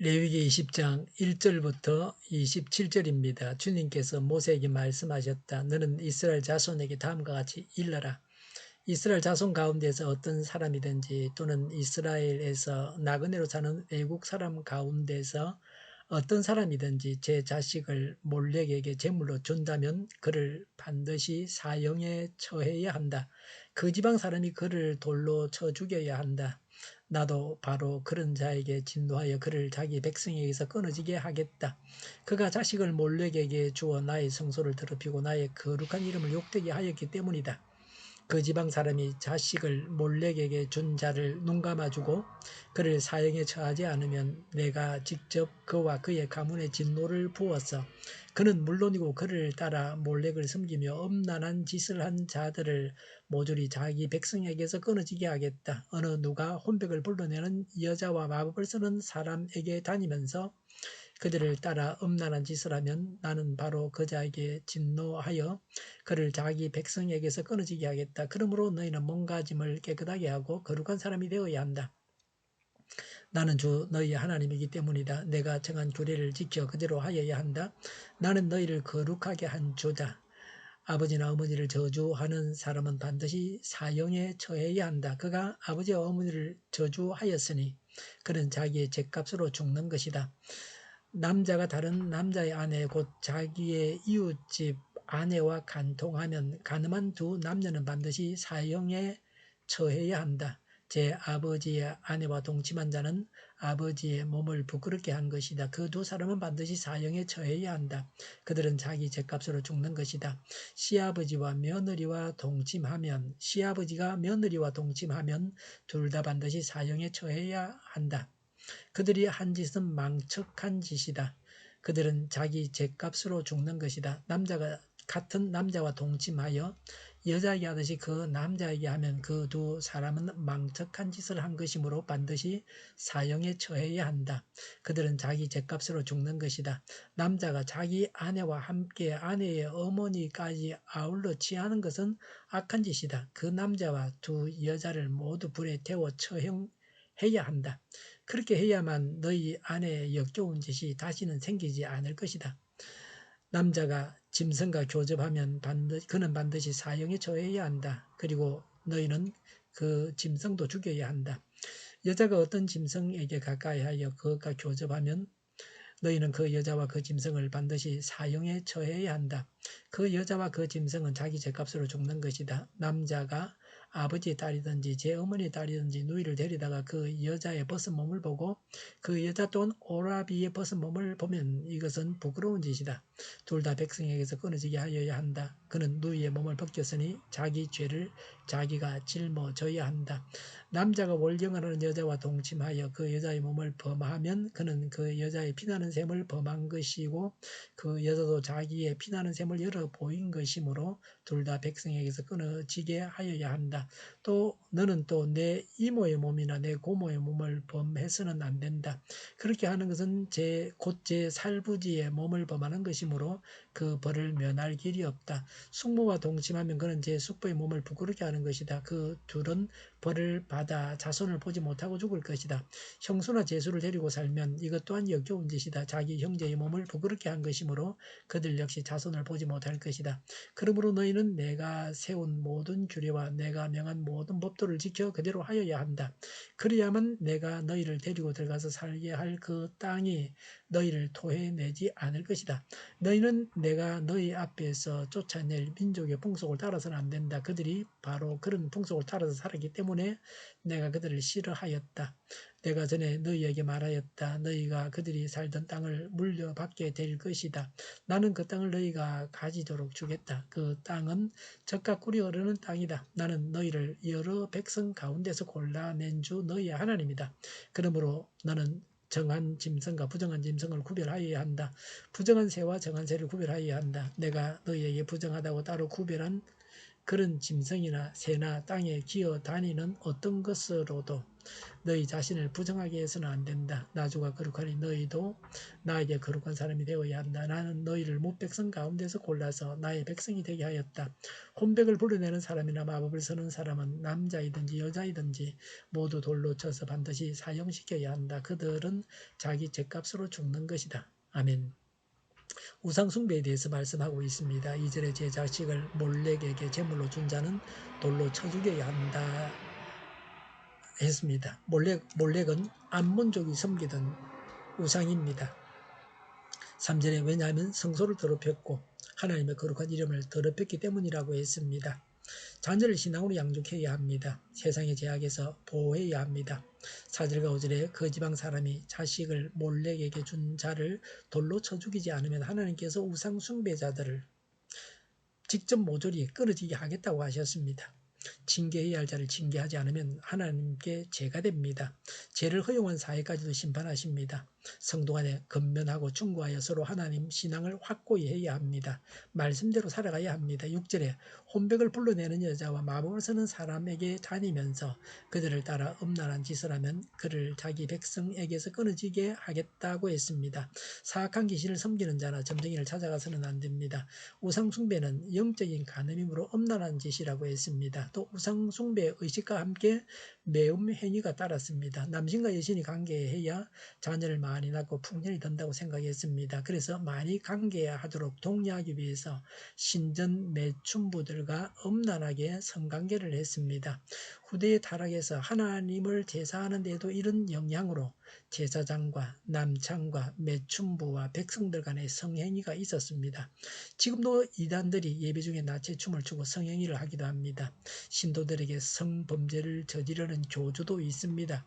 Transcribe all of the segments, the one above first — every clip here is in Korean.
레위기 20장 1절부터 27절입니다. 주님께서 모세에게 말씀하셨다. 너는 이스라엘 자손에게 다음과 같이 일러라. 이스라엘 자손 가운데서 어떤 사람이든지 또는 이스라엘에서 나그네로 사는 외국 사람 가운데서 어떤 사람이든지 제 자식을 몰렉에게 제물로 준다면 그를 반드시 사형에 처해야 한다. 그 지방 사람이 그를 돌로 쳐 죽여야 한다. 나도 바로 그런 자에게 진노하여 그를 자기 백성에게서 끊어지게 하겠다. 그가 자식을 몰렉에게 주어 나의 성소를 더럽히고 나의 거룩한 이름을 욕되게 하였기 때문이다. 그 지방 사람이 자식을 몰렉에게 준 자를 눈감아주고 그를 사형에 처하지 않으면 내가 직접 그와 그의 가문에 진노를 부어서 그는 물론이고 그를 따라 몰렉을 섬기며 엄란한 짓을 한 자들을 모조리 자기 백성에게서 끊어지게 하겠다. 어느 누가 혼백을 불러내는 여자와 마법을 쓰는 사람에게 다니면서 그들을 따라 음란한 짓을 하면 나는 바로 그 자에게 진노하여 그를 자기 백성에게서 끊어지게 하겠다. 그러므로 너희는 몸가짐을 깨끗하게 하고 거룩한 사람이 되어야 한다. 나는 주 너희의 하나님이기 때문이다. 내가 정한 규례를 지켜 그대로 하여야 한다. 나는 너희를 거룩하게 한 주다. 아버지나 어머니를 저주하는 사람은 반드시 사형에 처해야 한다. 그가 아버지와 어머니를 저주하였으니 그는 자기의 죗값으로 죽는 것이다. 남자가 다른 남자의 아내 곧 자기의 이웃집 아내와 간통하면 간음한 두 남녀는 반드시 사형에 처해야 한다. 제 아버지의 아내와 동침한 자는 아버지의 몸을 부끄럽게 한 것이다. 그 두 사람은 반드시 사형에 처해야 한다. 그들은 자기 죗값으로 죽는 것이다. 시아버지가 며느리와 동침하면 둘 다 반드시 사형에 처해야 한다. 그들이 한 짓은 망측한 짓이다. 그들은 자기 죗값으로 죽는 것이다. 남자가 같은 남자와 동침하여 여자에게 하듯이 그 남자에게 하면 그 두 사람은 망측한 짓을 한 것이므로 반드시 사형에 처해야 한다. 그들은 자기 죗값으로 죽는 것이다. 남자가 자기 아내와 함께 아내의 어머니까지 아울러 취하는 것은 악한 짓이다. 그 남자와 두 여자를 모두 불에 태워 처형해야 한다. 그렇게 해야만 너희 안에 역겨운 짓이 다시는 생기지 않을 것이다. 남자가 짐승과 교접하면 그는 반드시 사형에 처해야 한다. 그리고 너희는 그 짐승도 죽여야 한다. 여자가 어떤 짐승에게 가까이하여 그것과 교접하면 너희는 그 여자와 그 짐승을 반드시 사형에 처해야 한다. 그 여자와 그 짐승은 자기 죗값으로 죽는 것이다. 남자가 아버지의 딸이든지 제 어머니의 딸이든지 누이를 데리다가 그 여자의 벗은 몸을 보고 그 여자 또한 오라비의 벗은 몸을 보면 이것은 부끄러운 짓이다. 둘 다 백성에게서 끊어지게 하여야 한다. 그는 누이의 몸을 벗겼으니 자기 죄를 자기가 짊어져야 한다. 남자가 월경을 하는 여자와 동침하여 그 여자의 몸을 범하면 그는 그 여자의 피나는 샘을 범한 것이고 그 여자도 자기의 피나는 샘을 열어 보인 것이므로 둘 다 백성에게서 끊어지게 하여야 한다. 또 너는 또 내 이모의 몸이나 내 고모의 몸을 범해서는 안 된다. 그렇게 하는 것은 곧 제 살부지의 몸을 범하는 것이므로 그 벌을 면할 길이 없다. 숙모와 동침하면 그는 제 숙부의 몸을 부끄럽게 하는 것이다. 그 둘은 벌을 받아 자손을 보지 못하고 죽을 것이다. 형수나 제수를 데리고 살면 이것 또한 역겨운 짓이다. 자기 형제의 몸을 부끄럽게 한 것이므로 그들 역시 자손을 보지 못할 것이다. 그러므로 너희는 내가 세운 모든 규례와 내가 명한 모든 법도를 지켜 그대로 하여야 한다. 그래야만 내가 너희를 데리고 들어가서 살게 할 그 땅이 너희를 토해내지 않을 것이다. 너희는 내가 너희 앞에서 쫓아낼 민족의 풍속을 따라서는 안 된다. 그들이 바로 그런 풍속을 따라서 살았기 때문에 내가 그들을 싫어하였다. 내가 전에 너희에게 말하였다. 너희가 그들이 살던 땅을 물려받게 될 것이다. 나는 그 땅을 너희가 가지도록 주겠다. 그 땅은 젖과 꿀이 흐르는 땅이다. 나는 너희를 여러 백성 가운데서 골라낸 주 너희의 하나님이다. 그러므로 너는 정한 짐승과 부정한 짐승을 구별하여야 한다. 부정한 새와 정한 새를 구별하여야 한다. 내가 너희에게 부정하다고 따로 구별한 그런 짐승이나 새나 땅에 기어 다니는 어떤 것으로도 너희 자신을 부정하게 해서는 안 된다. 나주가 거룩하니 너희도 나에게 거룩한 사람이 되어야 한다. 나는 너희를 뭇백성 가운데서 골라서 나의 백성이 되게 하였다. 혼백을 불러내는 사람이나 마법을 쓰는 사람은 남자이든지 여자이든지 모두 돌로 쳐서 반드시 사형시켜야 한다. 그들은 자기 죗값으로 죽는 것이다. 아멘. 우상숭배에 대해서 말씀하고 있습니다. 2절에 제 자식을 몰렉에게 제물로 준 자는 돌로 쳐 죽여야 한다 했습니다. 몰렉은 암몬족이 섬기던 우상입니다. 3절에 왜냐하면 성소를 더럽혔고 하나님의 거룩한 이름을 더럽혔기 때문이라고 했습니다. 자녀를 신앙으로 양육해야 합니다. 세상의 제약에서 보호해야 합니다. 4절과 5절에 그 지방 사람이 자식을 몰렉에게 준 자를 돌로 쳐 죽이지 않으면 하나님께서 우상 숭배자들을 직접 모조리 끊어지게 하겠다고 하셨습니다. 징계해야 할 자를 징계하지 않으면 하나님께 죄가 됩니다. 죄를 허용한 사회까지도 심판하십니다. 성도 간에 건면하고 충고하여 서로 하나님 신앙을 확고히 해야 합니다. 말씀대로 살아가야 합니다. 6절에 혼백을 불러내는 여자와 마법을 쓰는 사람에게 다니면서 그들을 따라 음란한 짓을 하면 그를 자기 백성에게서 끊어지게 하겠다고 했습니다. 사악한 귀신을 섬기는 자나 점쟁이를 찾아가서는 안 됩니다. 우상숭배는 영적인 간음이므로 음란한 짓이라고 했습니다. 또 우상숭배 의식과 함께 매음 행위가 따랐습니다. 남신과 여신이 관계해야 자녀를 많이 낳고 풍년이 든다고 생각했습니다. 그래서 많이 관계하도록 독려하기 위해서 신전 매춘부들과 음란하게 성관계를 했습니다. 후대의 타락에서 하나님을 제사하는 데에도 이런 영향으로 제사장과 남창과 매춘부와 백성들 간의 성행위가 있었습니다. 지금도 이단들이 예배 중에 나체 춤을 추고 성행위를 하기도 합니다. 신도들에게 성범죄를 저지르는 교주도 있습니다.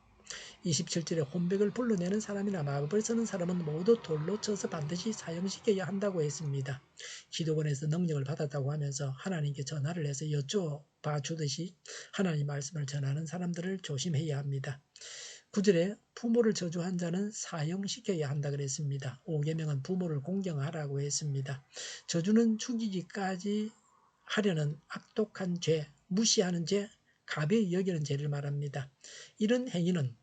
27절에 혼백을 불러내는 사람이나 마법을 쓰는 사람은 모두 돌로 쳐서 반드시 사형시켜야 한다고 했습니다. 기도원에서 능력을 받았다고 하면서 하나님께 전화를 해서 여쭤봐 주듯이 하나님 말씀을 전하는 사람들을 조심해야 합니다. 9절에 부모를 저주한 자는 사형시켜야 한다 그랬습니다. 5계명은 부모를 공경하라고 했습니다. 저주는 죽이기까지 하려는 악독한 죄, 무시하는 죄, 가벼이 여기는 죄를 말합니다. 이런 행위는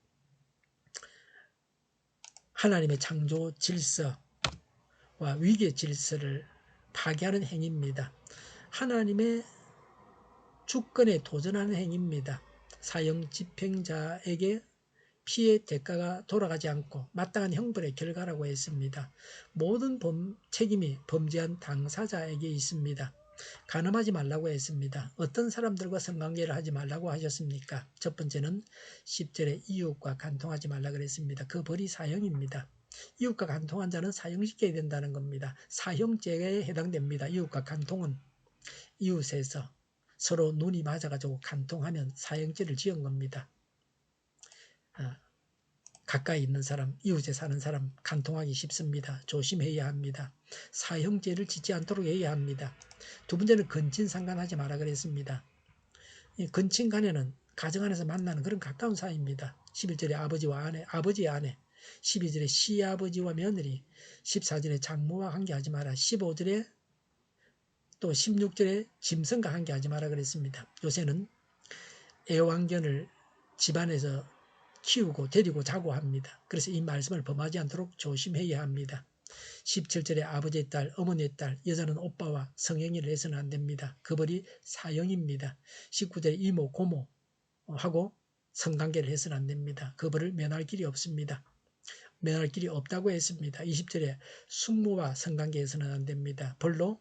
하나님의 창조 질서와 위계 질서를 파괴하는 행위입니다. 하나님의 주권에 도전하는 행위입니다. 사형 집행자에게 피해 대가가 돌아가지 않고 마땅한 형벌의 결과라고 했습니다. 모든 책임이 범죄한 당사자에게 있습니다. 간음하지 말라고 했습니다. 어떤 사람들과 성관계를 하지 말라고 하셨습니까? 첫 번째는 10절에 이웃과 간통하지 말라 그랬습니다. 그 벌이 사형입니다. 이웃과 간통한 자는 사형시켜야 된다는 겁니다. 사형죄에 해당됩니다. 이웃과 간통은 이웃에서 서로 눈이 맞아가지고 간통하면 사형죄를 지은 겁니다. 가까이 있는 사람, 이웃에 사는 사람 간통하기 쉽습니다. 조심해야 합니다. 사형죄를 짓지 않도록 해야 합니다. 두 번째는 근친상간하지 마라 그랬습니다. 이 근친간에는 가정 안에서 만나는 그런 가까운 사이입니다. 11절에 아버지와 아내, 아버지의 아내, 12절에 시아버지와 며느리, 14절에 장모와 관계하지 마라, 15절에 또 16절에 짐승과 관계하지 마라 그랬습니다. 요새는 애완견을 집안에서 키우고 데리고 자고 합니다. 그래서 이 말씀을 범하지 않도록 조심해야 합니다. 17절에 아버지의 딸, 어머니의 딸, 여자는 오빠와 성행위를 해서는 안 됩니다. 그 벌이 사형입니다. 19절에 이모, 고모하고 성관계를 해서는 안 됩니다. 그 벌을 면할 길이 없습니다. 면할 길이 없다고 했습니다. 20절에 숙모와 성관계해서는 안 됩니다. 벌로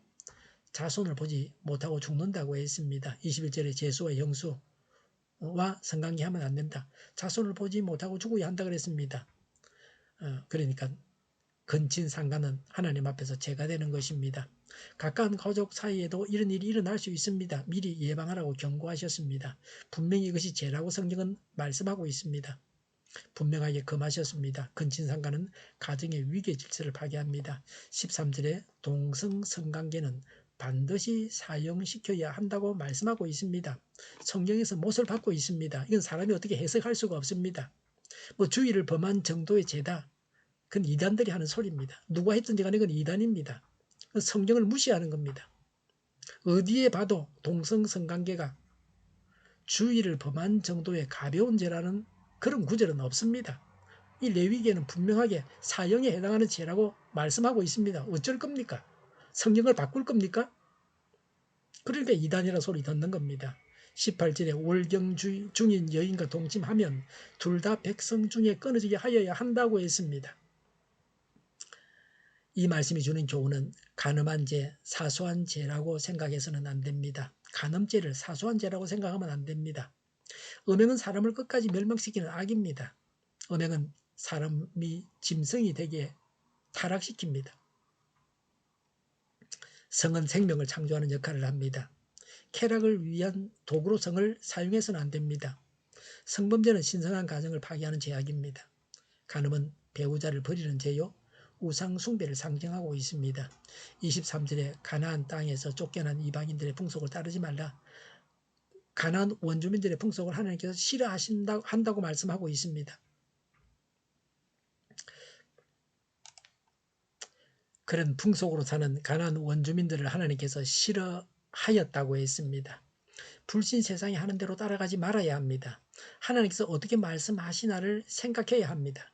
자손을 보지 못하고 죽는다고 했습니다. 21절에 제수와 형수 와 성관계하면 안 된다. 자손을 보지 못하고 죽어야 한다 그랬습니다. 그러니까 근친상간은 하나님 앞에서 죄가 되는 것입니다. 가까운 가족 사이에도 이런 일이 일어날 수 있습니다. 미리 예방하라고 경고하셨습니다. 분명히 이것이 죄라고 성경은 말씀하고 있습니다. 분명하게 금하셨습니다. 근친상간은 가정의 위계 질서를 파괴합니다. 13절에 동성성관계는 반드시 사형시켜야 한다고 말씀하고 있습니다. 성경에서 못을 받고 있습니다. 이건 사람이 어떻게 해석할 수가 없습니다. 주의를 범한 정도의 죄다. 그건 이단들이 하는 소리입니다. 누가 했든지 간에 그건 이단입니다. 성경을 무시하는 겁니다. 어디에 봐도 동성성관계가 주의를 범한 정도의 가벼운 죄라는 그런 구절은 없습니다. 이 레위기에는 분명하게 사형에 해당하는 죄라고 말씀하고 있습니다. 어쩔 겁니까? 성경을 바꿀 겁니까? 그러니까 이단이라 소리 듣는 겁니다. 18절에 월경 중인 여인과 동침하면 둘 다 백성 중에 끊어지게 하여야 한다고 했습니다. 이 말씀이 주는 교훈은 간음한 죄, 사소한 죄라고 생각해서는 안 됩니다. 간음죄를 사소한 죄라고 생각하면 안 됩니다. 음행은 사람을 끝까지 멸망시키는 악입니다. 음행은 사람이 짐승이 되게 타락시킵니다. 성은 생명을 창조하는 역할을 합니다. 쾌락을 위한 도구로 성을 사용해서는 안 됩니다. 성범죄는 신성한 가정을 파괴하는 죄악입니다. 간음은 배우자를 버리는 죄요, 우상 숭배를 상징하고 있습니다. 23절에 가나안 땅에서 쫓겨난 이방인들의 풍속을 따르지 말라. 가나안 원주민들의 풍속을 하나님께서 싫어한다고 말씀하고 있습니다. 그런 풍속으로 사는 가나안 원주민들을 하나님께서 싫어하였다고 했습니다. 불신 세상이 하는 대로 따라가지 말아야 합니다. 하나님께서 어떻게 말씀하시나를 생각해야 합니다.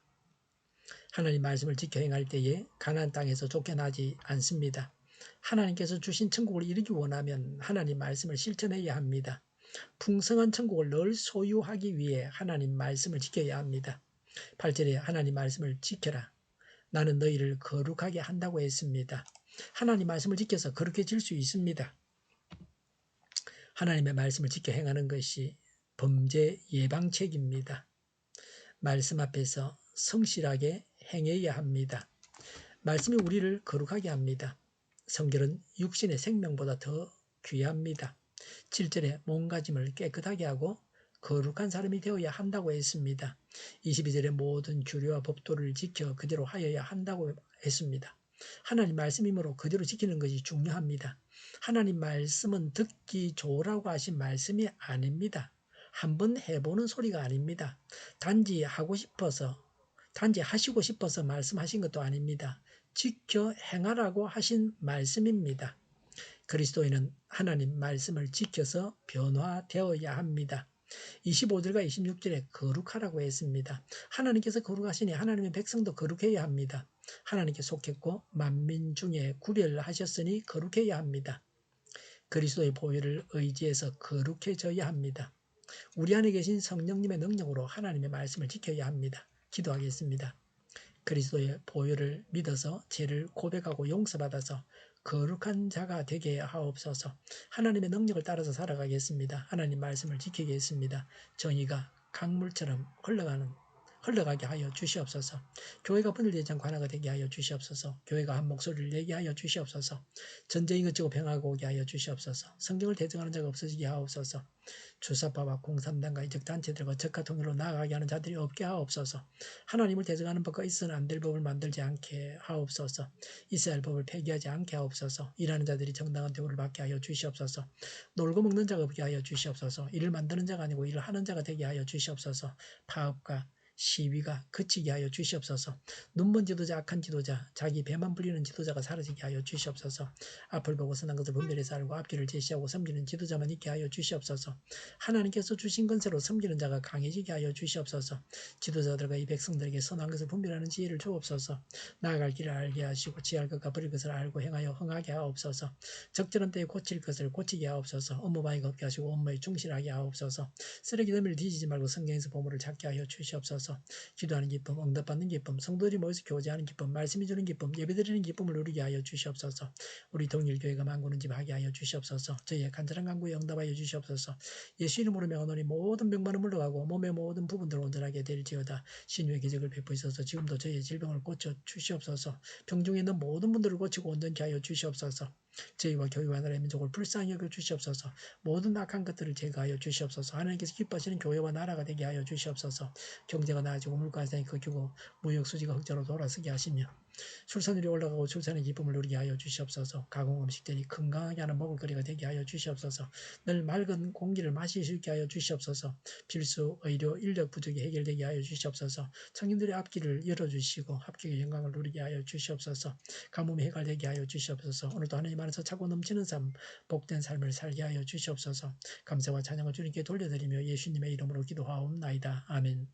하나님 말씀을 지켜 행할 때에 가나안 땅에서 쫓겨나지 않습니다. 하나님께서 주신 천국을 이루기 원하면 하나님 말씀을 실천해야 합니다. 풍성한 천국을 늘 소유하기 위해 하나님 말씀을 지켜야 합니다. 8절에 하나님 말씀을 지켜라. 나는 너희를 거룩하게 한다고 했습니다. 하나님 말씀을 지켜서 거룩해질 수 있습니다. 하나님의 말씀을 지켜 행하는 것이 범죄 예방책입니다. 말씀 앞에서 성실하게 행해야 합니다. 말씀이 우리를 거룩하게 합니다. 성결은 육신의 생명보다 더 귀합니다. 7절에 몸가짐을 깨끗하게 하고 거룩한 사람이 되어야 한다고 했습니다. 22절에 모든 규례와 법도를 지켜 그대로 하여야 한다고 했습니다. 하나님 말씀이므로 그대로 지키는 것이 중요합니다. 하나님 말씀은 듣기 좋으라고 하신 말씀이 아닙니다. 한번 해보는 소리가 아닙니다. 단지 하시고 싶어서 말씀하신 것도 아닙니다. 지켜 행하라고 하신 말씀입니다. 그리스도인은 하나님 말씀을 지켜서 변화되어야 합니다. 25절과 26절에 거룩하라고 했습니다. 하나님께서 거룩하시니 하나님의 백성도 거룩해야 합니다. 하나님께 속했고 만민 중에 구별하셨으니 거룩해야 합니다. 그리스도의 보혈을 의지해서 거룩해져야 합니다. 우리 안에 계신 성령님의 능력으로 하나님의 말씀을 지켜야 합니다. 기도하겠습니다. 그리스도의 보혈을 믿어서 죄를 고백하고 용서받아서 거룩한 자가 되게 하옵소서. 하나님의 능력을 따라서 살아가겠습니다. 하나님 말씀을 지키겠습니다. 정의가 강물처럼 흘러가게 하여 주시옵소서. 교회가 분열되지 않고 하나가 되게 하여 주시옵소서. 교회가 한 목소리를 내게 하여 주시옵소서. 전쟁이 그치고 평화가 오게 하여 주시옵소서. 성경을 대적하는 자가 없어지게 하옵소서. 주사파와 공산당과 이적 단체들과 적화 통일로 나아가게 하는 자들이 없게 하옵소서. 하나님을 대적하는 법과 있어서는 안 될 법을 만들지 않게 하옵소서. 있어야 할 법을 폐기하지 않게 하옵소서. 일하는 자들이 정당한 대우를 받게 하여 주시옵소서. 놀고 먹는 자가 없게 하여 주시옵소서. 일을 만드는 자가 아니고 일을 하는 자가 되게 하여 주시옵소서. 파업과 시위가 그치게 하여 주시옵소서. 눈먼 지도자, 악한 지도자, 자기 배만 불리는 지도자가 사라지게 하여 주시옵소서. 앞을 보고 선한 것을 분별해서 알고 앞길을 제시하고 섬기는 지도자만 있게 하여 주시옵소서. 하나님께서 주신 건세로 섬기는 자가 강해지게 하여 주시옵소서. 지도자들과 이 백성들에게 선한 것을 분별하는 지혜를 주옵소서. 나아갈 길을 알게 하시고 지할 것과 버릴 것을 알고 행하여 흥하게 하옵소서. 적절한 때에 고칠 것을 고치게 하옵소서. 업무 많이 걷게 하시고 업무에 충실하게 하옵소서. 쓰레기 더미를 뒤지지 말고 성경에서 보물을 찾게 하여 주시옵소서. 기도하는 기쁨, 응답받는 기쁨, 성도들이 모여서 교제하는 기쁨, 말씀이 주는 기쁨, 예배드리는 기쁨을 누리게 하여 주시옵소서. 우리 동일교회가 만구는 집 하게 하여 주시옵소서. 저희의 간절한 간구에 응답하여 주시옵소서. 예수 이름으로 명하노니 모든 병만은 물러가고 몸의 모든 부분들 온전하게 될지어다. 신유의 기적을 베푸셔서 지금도 저희의 질병을 고쳐 주시옵소서. 병중에 있는 모든 분들을 고치고 온전케 하여 주시옵소서. 저희와 교회와 나라의 민족을 불쌍히 여겨 주시옵소서. 모든 악한 것들을 제거하여 주시옵소서. 하나님께서 기뻐하시는 교회와 나라가 되게 하여 주시옵소서. 경제가 나아지고 물가상이 꺾이고 무역수지가 흑자로 돌아서게 하시며 출산율이 올라가고 출산의 기쁨을 누리게 하여 주시옵소서. 가공음식들이 건강하게 하는 먹을거리가 되게 하여 주시옵소서. 늘 맑은 공기를 마실 수 있게 하여 주시옵소서. 필수, 의료, 인력 부족이 해결되게 하여 주시옵소서. 청년들의 앞길을 열어주시고 합격의 영광을 누리게 하여 주시옵소서. 가뭄이 해결되게 하여 주시옵소서. 오늘도 하나님 안에서 차고 넘치는 삶, 복된 삶을 살게 하여 주시옵소서. 감사와 찬양을 주님께 돌려드리며 예수님의 이름으로 기도하옵나이다. 아멘.